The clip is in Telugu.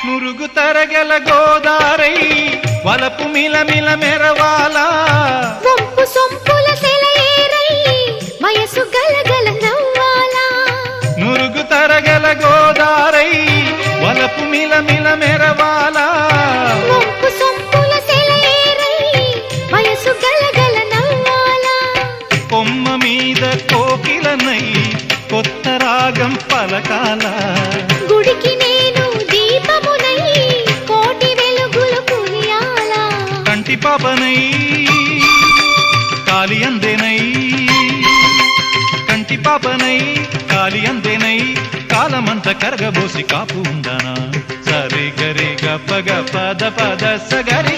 నురుగు తరగల గోదారై వలపు మిలమిల మెరవాలా వంపు సొంపుల సెలయేరై వయసు గలగల నవ్వాలా నురుగు తరగల గోదారై వలపు మిలమిల మెరవాలా వంపు సొంపుల సెలయేరై వయసు గలగల నవ్వాలా కొమ్మ మీద కోకిలనై కొత్త రాగం పలకాల గుడికి నేను దీపమునై కోటి వెలుగులు కురియాలా కంటి పాపనై కాలి అందేనై కంటి పాపనై కాలి అందేనై కాలమంత కరగబోసి కాపు ఉందనా సరి గరి గప్ప గ పద పద సగరి